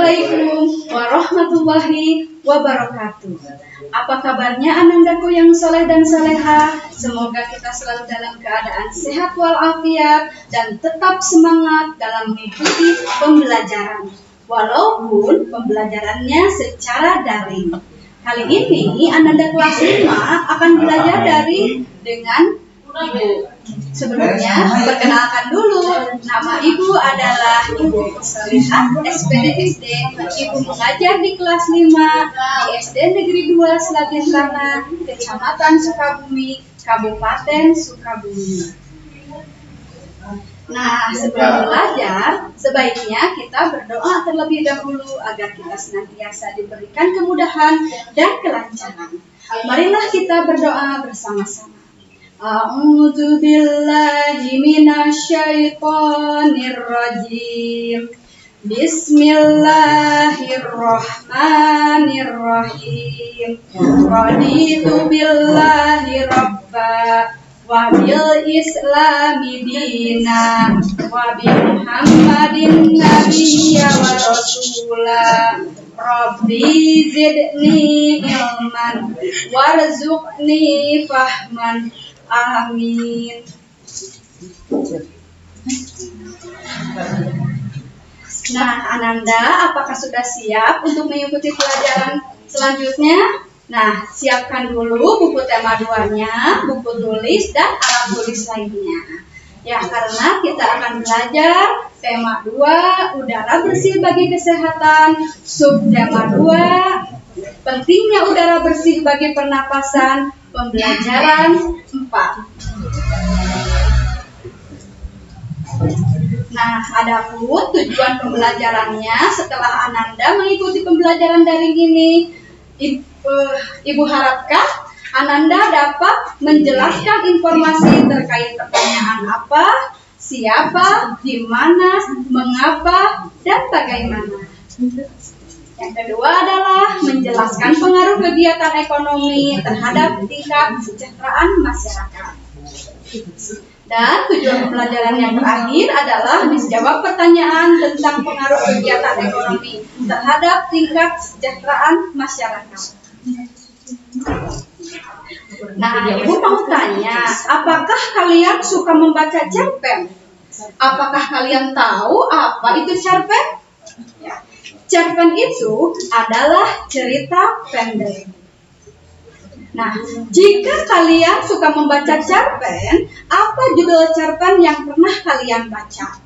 Assalamualaikum warahmatullahi wabarakatuh. Apa kabarnya anandaku yang soleh dan soleha? Semoga kita selalu dalam keadaan sehat walafiat dan tetap semangat dalam mengikuti pembelajaran. Walaupun pembelajarannya secara daring. Kali ini ananda kelas 5 akan belajar daring dengan Ibu. Sebelumnya, perkenalkan dulu. Nama Ibu adalah Ibu Solihah, SPD SD. Ibu mengajar di kelas 5 di SD Negeri 2 Selatin Rana, Kecamatan Sukabumi, Kabupaten Sukabumi. Nah, sebelum belajar, sebaiknya kita berdoa terlebih dahulu agar kita senantiasa diberikan kemudahan dan kelancaran. Marilah kita berdoa bersama-sama. A'udzu billahi minasyaitonir rajim. Bismillahirrahmanirrahim. Raditu billahi rabba wa bil islami dina wa bi Muhammadin nabiyya wa rasula. Rabbi zidni ilman warzuqni fahman. Amin. Nah, Ananda, apakah sudah siap untuk mengikuti pelajaran selanjutnya? Nah, siapkan dulu buku tema 2-nya, buku tulis, dan alat tulis lainnya. Ya, karena kita akan belajar tema 2, udara bersih bagi kesehatan, subtema 2, pentingnya udara bersih bagi pernapasan, pembelajaran 4. Nah, adapun tujuan pembelajarannya setelah Ananda mengikuti pembelajaran daring ini, Ibu harapkan Ananda dapat menjelaskan informasi terkait pertanyaan apa, siapa, di mana, mengapa, dan bagaimana. Yang kedua adalah menjelaskan pengaruh kegiatan ekonomi terhadap tingkat kesejahteraan masyarakat. Dan tujuan pembelajaran yang terakhir adalah menjawab pertanyaan tentang pengaruh kegiatan ekonomi terhadap tingkat kesejahteraan masyarakat. Nah, Ibu mau tanya, apakah kalian suka membaca cerpen? Apakah kalian tahu apa itu cerpen? Ya. Cerpen itu adalah cerita pendek. Nah, jika kalian suka membaca cerpen, apa judul cerpen yang pernah kalian baca?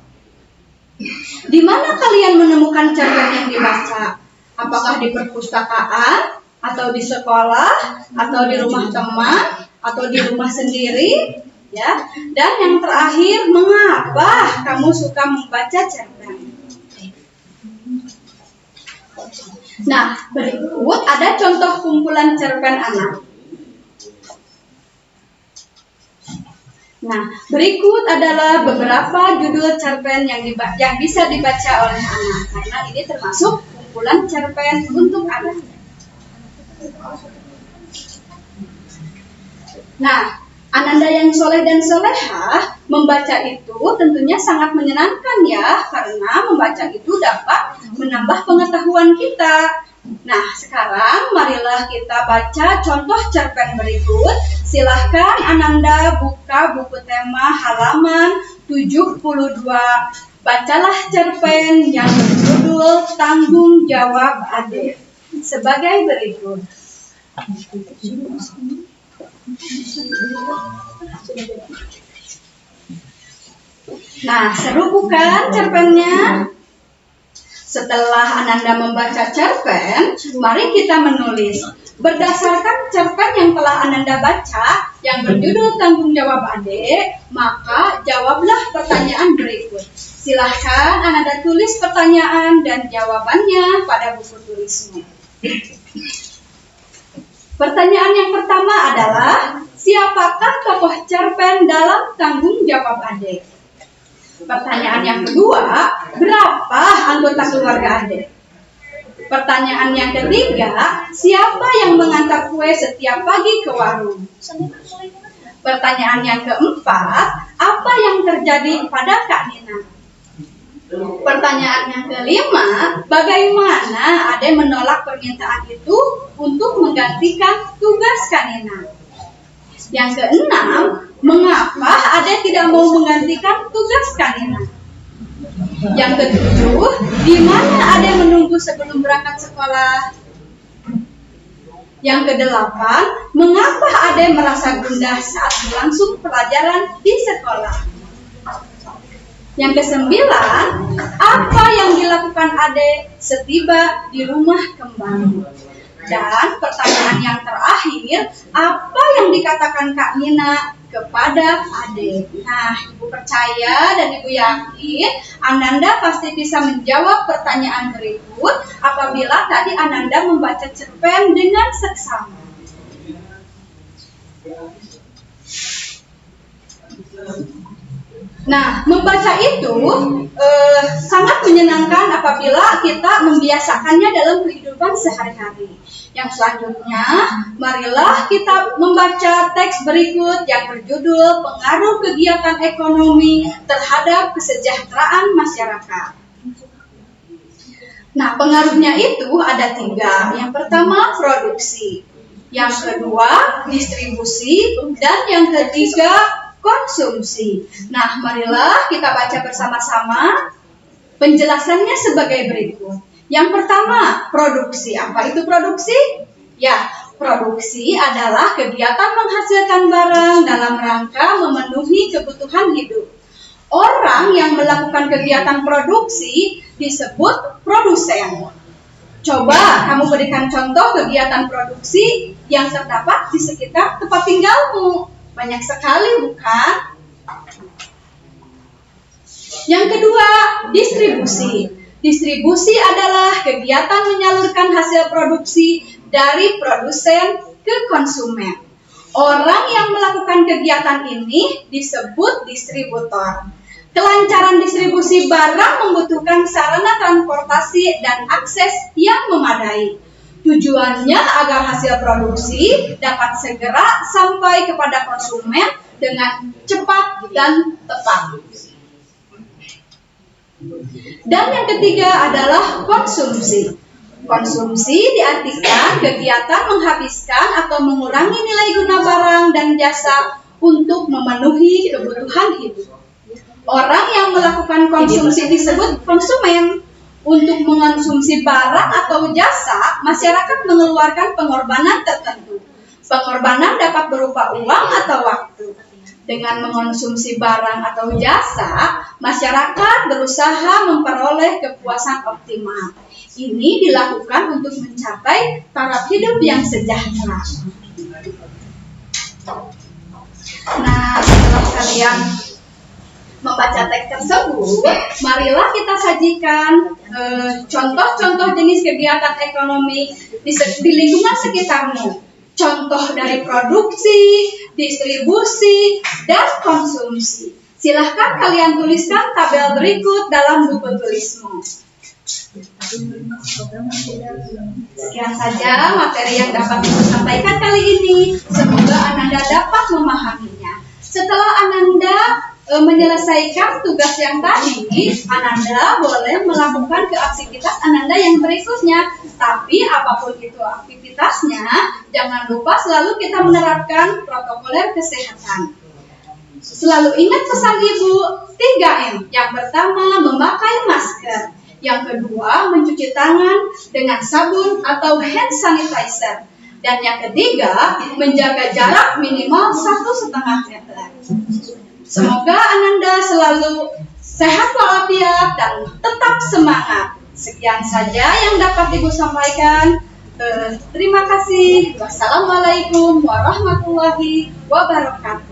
Di mana kalian menemukan cerpen yang dibaca? Apakah di perpustakaan, atau di sekolah, atau di rumah teman, atau di rumah sendiri? Ya. Dan yang terakhir, mengapa kamu suka membaca cerpen? Nah, berikut ada contoh kumpulan cerpen anak. Nah, berikut adalah beberapa judul cerpen yang bisa dibaca oleh anak, karena ini termasuk kumpulan cerpen untuk anak. Nah, Ananda yang soleh dan solehah, membaca itu tentunya sangat menyenangkan ya, karena membaca itu dapat menambah pengetahuan kita. Nah, sekarang marilah kita baca contoh cerpen berikut. Silahkan Ananda buka buku tema halaman 72. Bacalah cerpen yang berjudul Tanggung Jawab Adik sebagai berikut. Nah, seru bukan cerpennya? Setelah Ananda membaca cerpen, mari kita menulis. Berdasarkan cerpen yang telah Ananda baca, yang berjudul Tanggung Jawab Adik, maka jawablah pertanyaan berikut. Silahkan Ananda tulis pertanyaan dan jawabannya pada buku tulisnya. Pertanyaan yang pertama adalah, siapakah tokoh cerpen dalam Tanggung Jawab Adik? Pertanyaan yang kedua, berapa anggota keluarga Adik? Pertanyaan yang ketiga, siapa yang mengantar kue setiap pagi ke warung? Pertanyaan yang keempat, apa yang terjadi pada Kak Nina? Pertanyaan yang kelima, bagaimana Ade menolak permintaan itu untuk menggantikan tugas Kanina? Yang keenam, mengapa Ade tidak mau menggantikan tugas Kanina? Yang ketujuh, di mana Ade menunggu sebelum berangkat sekolah? Yang kedelapan, mengapa Ade merasa gundah saat berlangsung pelajaran di sekolah? Yang kesembilan, apa yang dilakukan Ade setiba di rumah kembali? Dan pertanyaan yang terakhir, apa yang dikatakan Kak Nina kepada Ade? Nah, Ibu percaya dan Ibu yakin Ananda pasti bisa menjawab pertanyaan berikut apabila tadi Ananda membaca cerpen dengan seksama. Nah, membaca itu sangat menyenangkan apabila kita membiasakannya dalam kehidupan sehari-hari. Yang selanjutnya, marilah kita membaca teks berikut yang berjudul Pengaruh Kegiatan Ekonomi Terhadap Kesejahteraan Masyarakat. Nah, pengaruhnya itu ada 3. Yang pertama, produksi. Yang kedua, distribusi. Dan yang ketiga, konsumsi. Nah, marilah kita baca bersama-sama penjelasannya sebagai berikut. Yang pertama, produksi. Apa itu produksi? Ya, produksi adalah kegiatan menghasilkan barang dalam rangka memenuhi kebutuhan hidup. Orang yang melakukan kegiatan produksi disebut produsen. Coba kamu berikan contoh kegiatan produksi yang terdapat di sekitar tempat tinggalmu. Banyak sekali, bukan? Yang kedua, distribusi. Distribusi adalah kegiatan menyalurkan hasil produksi dari produsen ke konsumen. Orang yang melakukan kegiatan ini disebut distributor. Kelancaran distribusi barang membutuhkan sarana transportasi dan akses yang memadai. Tujuannya agar hasil produksi dapat segera sampai kepada konsumen dengan cepat dan tepat. Dan yang ketiga adalah konsumsi. Konsumsi diartikan kegiatan menghabiskan atau mengurangi nilai guna barang dan jasa untuk memenuhi kebutuhan hidup. Orang yang melakukan konsumsi disebut konsumen. Untuk mengonsumsi barang atau jasa, masyarakat mengeluarkan pengorbanan tertentu. Pengorbanan dapat berupa uang atau waktu. Dengan mengonsumsi barang atau jasa, masyarakat berusaha memperoleh kepuasan optimal. Ini dilakukan untuk mencapai taraf hidup yang sejahtera. Nah, setelah kalian membaca teks tersebut, marilah kita sajikan contoh-contoh jenis kegiatan ekonomi di lingkungan sekitarmu. Contoh dari produksi, distribusi, dan konsumsi. Silahkan kalian tuliskan tabel berikut dalam buku tulismu. Sekian saja materi yang dapat disampaikan kali ini. Semoga Ananda dapat memahaminya. Setelah Ananda menyelesaikan tugas yang tadi, Ananda boleh melakukan aktivitas Ananda yang berikutnya. Tapi apapun itu aktivitasnya, jangan lupa selalu kita menerapkan protokoler kesehatan. Selalu ingat pesan Ibu, 3M. Yang pertama, memakai masker. Yang kedua, mencuci tangan dengan sabun atau hand sanitizer. Dan yang ketiga, menjaga jarak minimal 1,5 meter. Semoga Ananda selalu sehat walafiat dan tetap semangat. Sekian saja yang dapat Ibu sampaikan. Terima kasih. Wassalamualaikum warahmatullahi wabarakatuh.